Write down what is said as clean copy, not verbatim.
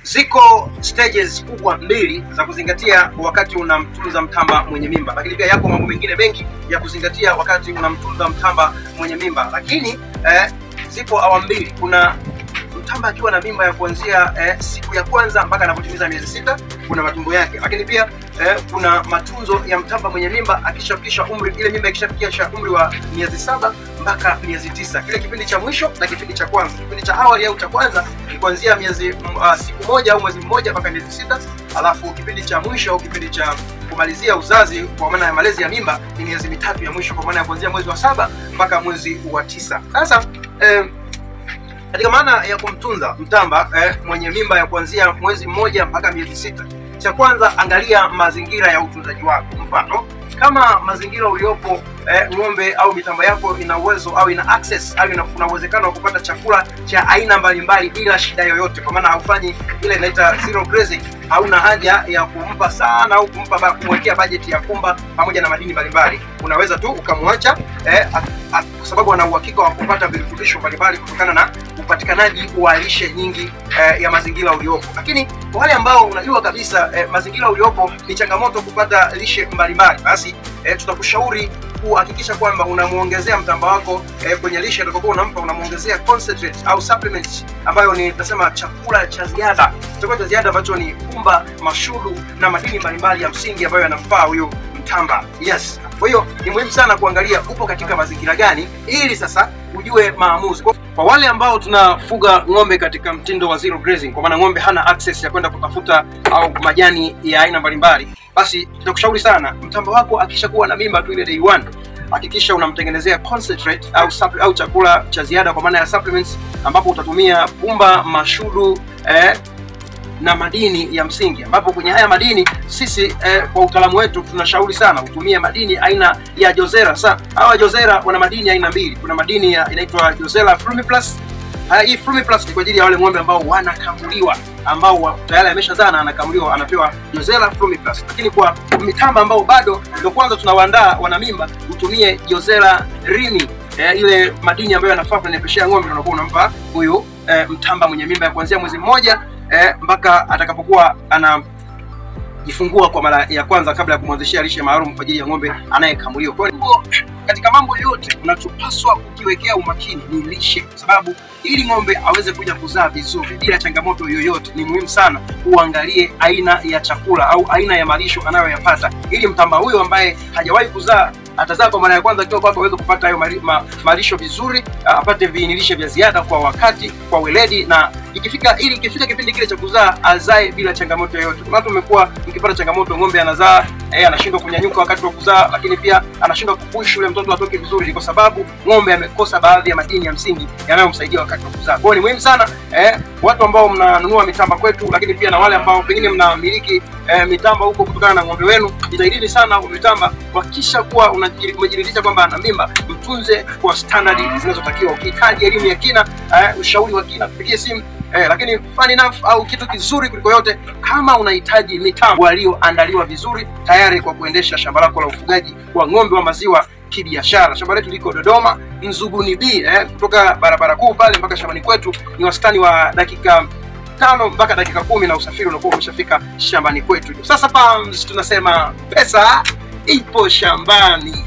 Ziko stages kubwa mbili za kuzingatia wakati unamtunza mtamba mwenye mimba, lakini pia yako mambo mengine mengi ya kuzingatia wakati unamtunza mtamba mwenye mimba. Lakini zipo awamu mbili. Kuna mtamba akiwa na mimba ya kuanzia siku ya kwanza mpaka anapotimiza miezi 6, kuna matumbo yake. Lakini pia kuna matunzo ya mtamba mwenye mimba akishafikisha umri, ile mimba ikishafikisha umri wa miezi 7 mpaka miezi 9. Kile kipindi cha mwisho na kipindi cha kwanza. Kipindi cha awali au cha kwanza ni kuanzia siku moja au mwezi mmoja mpaka miezi 6, alafu kipindi cha mwisho au kipindi cha kumalizia uzazi kwa maana ya malezi ya mimba ni miezi 3 ya mwisho, kwa maana ya kuanzia mwezi wa 7 mpaka mwezi wa 9. Sasa katika maana ya kumtunza mtamba mwenye mimba ya kuanzia mwezi mmoja mpaka miezi 6, cha kwanza angalia mazingira ya utunzaji wako. Mfano, kama mazingira uliopo ng'ombe au mitamba yako ina uwezo au ina access au kuna uwezekano wa kupata chakula cha aina mbalimbali bila shida yoyote, kwa maana haufanyi ile inaita zero grazing, hauna haja ya kumpa sana au kumwekea budget ya kumba pamoja na madini mbalimbali, unaweza tu ukamwacha kwa sababu ana uhakika wa kupata virutubisho mbalimbali kutokana na upatikanaji wa lishe nyingi ya mazingira uliopo. Lakini kwa wale ambao unajua kabisa mazingira uliopo ni changamoto kupata lishe mbalimbali, basi tutakushauri kuhakikisha kwamba unamuongezea mtamba wako kwenye lishe utakayokuwa unampa, unamuongezea concentrate au supplements ambayo ni tunasema chakula cha ziada. Chakula cha ziada ambacho ni pumba, mashudu na madini mbalimbali ya msingi ambayo yanamfaa huyo mtamba. Yes. Kwa hiyo ni muhimu sana kuangalia upo katika mazingira gani ili sasa ujue maamuzi. Kwa wale ambao tunafuga ng'ombe katika mtindo wa zero grazing, kwa maana ng'ombe hana access ya kwenda kutafuta au majani ya aina mbalimbali, basi tutakushauri sana mtamba wako akishakuwa na mimba tu ile day 1, hakikisha unamtengenezea concentrate au chakula cha ziada kwa maana ya supplements, ambapo utatumia pumba, mashudu na madini ya msingi, ambapo kwenye haya madini sisi kwa utaalamu wetu tunashauri sana utumie madini aina ya Josera. Sasa hawa Josera wana madini aina mbili. Kuna madini inaitwa Josera Frumiplus. Hii Frumiplus ni kwa ajili ya wale ng'ombe ambao wanakamuliwa, ambao tayari ameshazaa na anakamuliwa, anapewa Josera Frumiplus. Lakini kwa mitamba ambao bado ndio kwanza tunawaandaa wana mimba, utumie Josera Rimi, ile madini ambayo yanafaa kunepeshea ng'ombe unakuwa unampa huyu mtamba mwenye mimba ya kuanzia mwezi mmoja mpaka atakapokuwa anajifungua kwa mara ya kwanza, kabla ya kumwanzishia lishe maalum kwa ajili ya ng'ombe anayekamuliwa. Kwa hiyo katika mambo yote unachopaswa kukiwekea umakini ni lishe, kwa sababu ili ng'ombe aweze kuja kuzaa vizuri bila changamoto yoyote, ni muhimu sana uangalie aina ya chakula au aina ya malisho anayoyapata, ili mtamba huyo ambaye hajawahi kuzaa atazaa kwa mara ya kwanza akiwa kwako aweze kupata hayo malisho vizuri, apate viinilishe vya ziada kwa wakati, kwa weledi, na ikifika kipindi kile cha kuzaa azae bila changamoto yoyote. Watu wamekuwa mkipata changamoto, ng'ombe anazaa anashindwa kunyanyuka wakati wa kuzaa, lakini pia anashindwa kupush yule mtoto atoke vizuri, kwa sababu ng'ombe amekosa baadhi ya madini ya msingi yanayomsaidia wakati wa kuzaa. Kwa hiyo ni muhimu sana watu ambao mnanunua mitamba kwetu, lakini pia na wale ambao pengine mnamiliki mitamba huko kutokana na ng'ombe wenu, jitahidini sana mitamba kuhakikisha kuwa umejiridhisha kwamba ana mimba, mtunze kwa standard zinazotakiwa. Ukihitaji elimu ya kina, ushauri wa kina, tupigie simu. Lakini fun enough au kitu kizuri kuliko yote, kama unahitaji mitambo walioandaliwa vizuri tayari kwa kuendesha shamba lako la ufugaji wa ng'ombe wa maziwa kibiashara. Shamba letu liko Dodoma, Nzuguni B, kutoka barabara kuu pale mpaka shambani kwetu ni wastani wa dakika 5 mpaka dakika 10, na usafiri unakuwa umeshafika shambani kwetu. Sasa tunasema pesa ipo shambani.